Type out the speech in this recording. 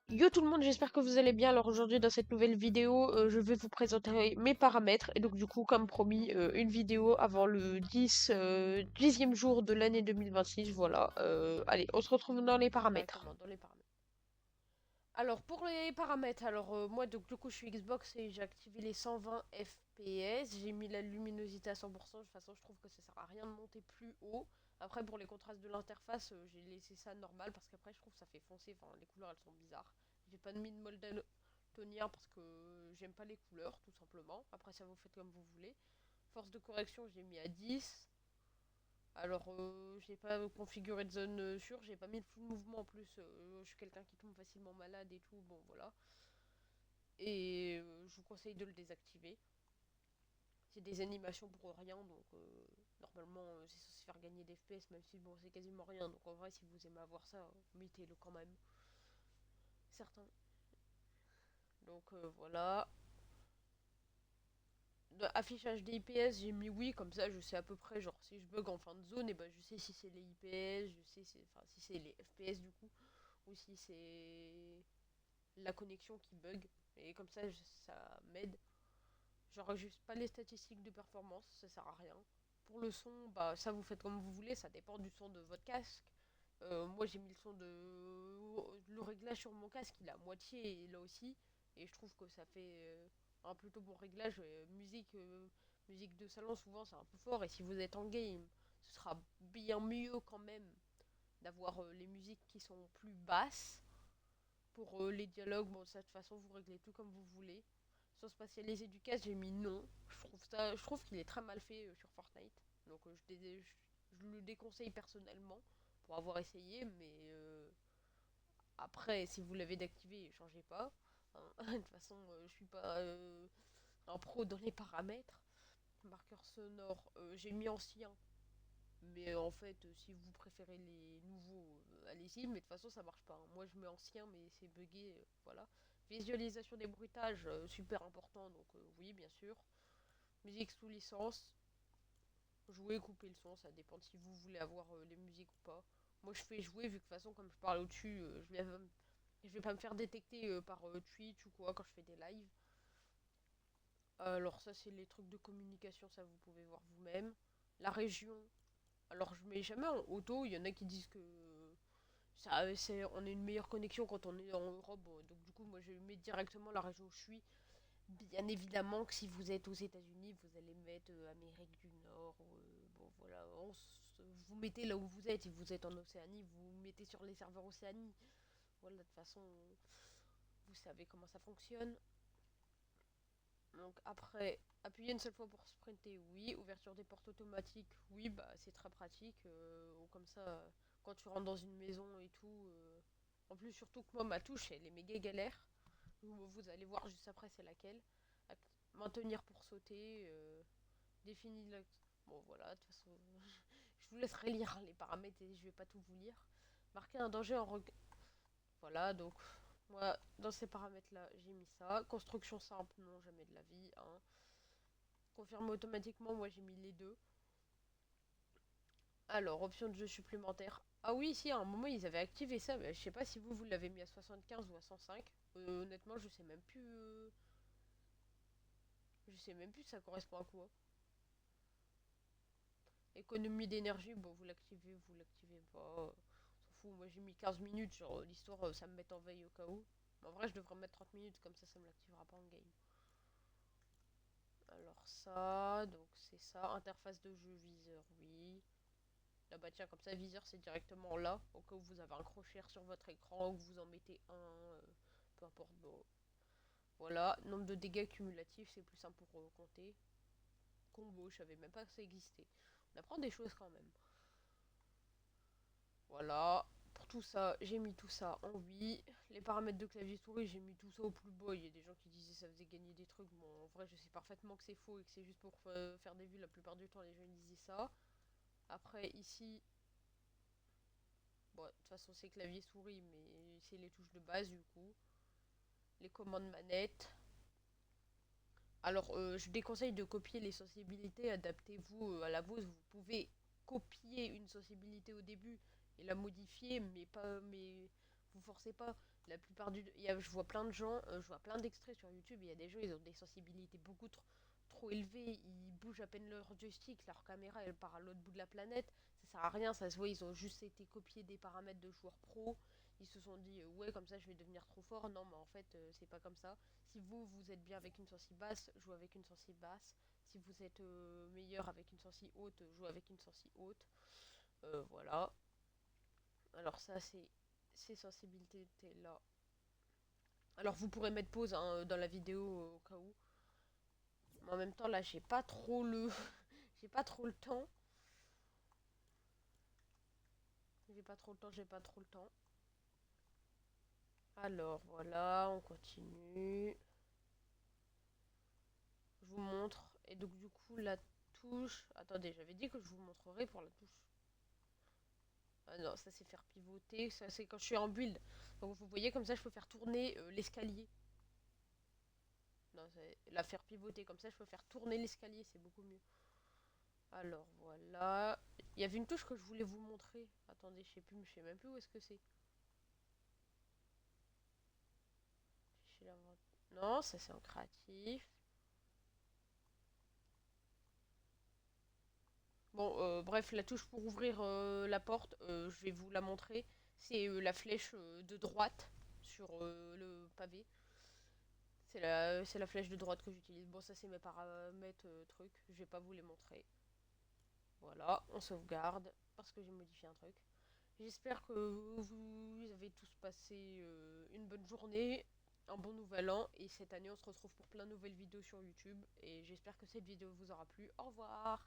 Yo tout le monde, j'espère que vous allez bien. Alors aujourd'hui dans cette nouvelle vidéo, je vais vous présenter mes paramètres. Et donc du coup, comme promis, une vidéo avant le 10e jour de l'année 2026. Voilà. Allez, on se retrouve dans les paramètres. Alors pour les paramètres, moi donc du coup je suis Xbox et j'ai activé les 120 FPS. J'ai mis la luminosité à 100%. De toute façon, je trouve que ça sert à rien de monter plus haut. Après pour les contrastes de l'interface, j'ai laissé ça normal parce qu'après je trouve que ça fait foncer. Enfin, les couleurs elles sont bizarres. J'ai pas mis de mode daltonien parce que j'aime pas les couleurs tout simplement. Après ça vous faites comme vous voulez. Force de correction j'ai mis à 10. Alors, j'ai pas configuré de zone sûre, j'ai pas mis le flou de mouvement en plus. Je suis quelqu'un qui tombe facilement malade et tout, bon voilà. Et je vous conseille de le désactiver. C'est des animations pour rien, donc normalement c'est censé faire gagner des FPS, même si bon c'est quasiment rien. Donc en vrai, si vous aimez avoir ça, mettez-le quand même. Certains. Donc voilà. Affichage des IPS, j'ai mis oui, comme ça je sais à peu près, genre si je bug en fin de zone, et ben je sais si c'est les IPS, je sais enfin, si c'est les FPS du coup, ou si c'est la connexion qui bug. Et comme ça, ça m'aide. J'enregistre pas les statistiques de performance, ça sert à rien. Pour le son, bah ça vous faites comme vous voulez, ça dépend du son de votre casque. Moi j'ai mis le son de le réglage sur mon casque, il est à moitié et là aussi, et je trouve que ça fait un plutôt bon réglage. Musique de salon souvent c'est un peu fort, et si vous êtes en game, ce sera bien mieux quand même d'avoir les musiques qui sont plus basses. Pour les dialogues, bon, ça, de toute façon, vous réglez tout comme vous voulez. Sans spatialiser du casque, j'ai mis non. Je trouve qu'il est très mal fait sur Fortnite. Donc, je le déconseille personnellement pour avoir essayé. Mais après, si vous l'avez d'activer, changez pas. Hein. De toute façon, je suis pas un pro dans les paramètres. Marqueur sonore, j'ai mis ancien. Mais en fait, si vous préférez les nouveaux, allez-y. Mais de toute façon, ça marche pas. Hein. Moi, je mets ancien, mais c'est bugué. Voilà. Visualisation des bruitages, super important. Donc, oui, bien sûr. Musique sous licence. Jouer, couper le son. Ça dépend si vous voulez avoir les musiques ou pas. Moi, je fais jouer, vu que de toute façon, comme je parle au-dessus, je vais pas me faire détecter par Twitch ou quoi quand je fais des lives. Alors, ça, c'est les trucs de communication. Ça, vous pouvez voir vous-même. La région. Alors, je mets jamais en auto. Il y en a qui disent que on a une meilleure connexion quand on est en Europe. Donc du coup, moi, je mets directement la région où je suis. Bien évidemment que si vous êtes aux États-Unis, vous allez mettre Amérique du Nord. Bon, voilà, vous mettez là où vous êtes. Si vous êtes en Océanie, vous mettez sur les serveurs Océanie. Voilà, de toute façon, vous savez comment ça fonctionne. Donc après, appuyer une seule fois pour sprinter, oui. Ouverture des portes automatiques, oui, bah c'est très pratique. Comme ça, quand tu rentres dans une maison et tout. En plus, surtout que moi, ma touche, elle est méga galère. Vous allez voir juste après, c'est laquelle. Maintenir pour sauter. Définir la... Bon, voilà, de toute façon, je vous laisserai lire les paramètres et je vais pas tout vous lire. Marquer un danger en regard. Voilà, donc moi, dans ces paramètres-là, j'ai mis ça. Construction simple, non, jamais de la vie. Hein. Confirmer automatiquement, moi j'ai mis les deux. Alors, option de jeu supplémentaire. Ah oui, si, à un moment ils avaient activé ça, mais je sais pas si vous l'avez mis à 75 ou à 105. Honnêtement, je sais même plus. Je sais même plus ça correspond à quoi. Économie d'énergie, bon, vous l'activez pas. On s'en fout, moi j'ai mis 15 minutes, genre l'histoire, ça me met en veille au cas où. Mais en vrai, je devrais mettre 30 minutes, comme ça me l'activera pas en game. Alors ça, donc c'est ça. Interface de jeu viseur, oui. Là bah tiens, comme ça, viseur c'est directement là, au cas où vous avez un crochet sur votre écran, ou que vous en mettez un, peu importe. Bon. Voilà, nombre de dégâts cumulatifs, c'est plus simple pour compter. Combo, je savais même pas que ça existait. On apprend des choses quand même. Voilà, pour tout ça, j'ai mis tout ça en oui. Les paramètres de clavier souris, j'ai mis tout ça au plus bas. Il y a des gens qui disaient que ça faisait gagner des trucs. Bon, en vrai, je sais parfaitement que c'est faux et que c'est juste pour faire des vues. La plupart du temps, les gens ils disaient ça. Après, ici, bon, de toute façon, c'est clavier souris, mais c'est les touches de base du coup. Les commandes manettes. Alors, je déconseille de copier les sensibilités. Adaptez-vous à la vôtre. Vous pouvez copier une sensibilité au début et la modifier, mais pas, mais vous forcez pas. La plupart je vois plein de gens, je vois plein d'extraits sur YouTube, il y a des gens, ils ont des sensibilités beaucoup trop élevées, ils bougent à peine leur joystick, leur caméra elle part à l'autre bout de la planète, ça sert à rien, ça se voit, ils ont juste été copiés des paramètres de joueurs pro, ils se sont dit ouais comme ça je vais devenir trop fort, non mais en fait c'est pas comme ça. Si vous êtes bien avec une sensi basse, jouez avec une sensi basse, si vous êtes meilleur avec une sensi haute, jouez avec une sensi haute, voilà. Alors ça c'est ces sensibilités là. Alors vous pourrez mettre pause hein, dans la vidéo au cas où. Mais en même temps là j'ai pas trop le j'ai pas trop le temps. J'ai pas trop le temps, j'ai pas trop le temps. Alors voilà, on continue. Je vous montre. Et donc du coup la touche. Attendez, j'avais dit que je vous montrerai pour la touche. Ah non, ça c'est faire pivoter. Ça c'est quand je suis en build. Donc vous voyez comme ça je peux faire tourner l'escalier. Non, la faire pivoter comme ça je peux faire tourner l'escalier, c'est beaucoup mieux. Alors voilà. Il y avait une touche que je voulais vous montrer. Attendez, je sais même plus où est-ce que c'est. Non, ça c'est en créatif. Bon, bref, la touche pour ouvrir la porte, je vais vous la montrer. C'est la flèche de droite sur le pavé. C'est la flèche de droite que j'utilise. Bon, ça c'est mes paramètres trucs. Je vais pas vous les montrer. Voilà, on sauvegarde parce que j'ai modifié un truc. J'espère que vous avez tous passé une bonne journée, un bon nouvel an. Et cette année, on se retrouve pour plein de nouvelles vidéos sur YouTube. Et j'espère que cette vidéo vous aura plu. Au revoir!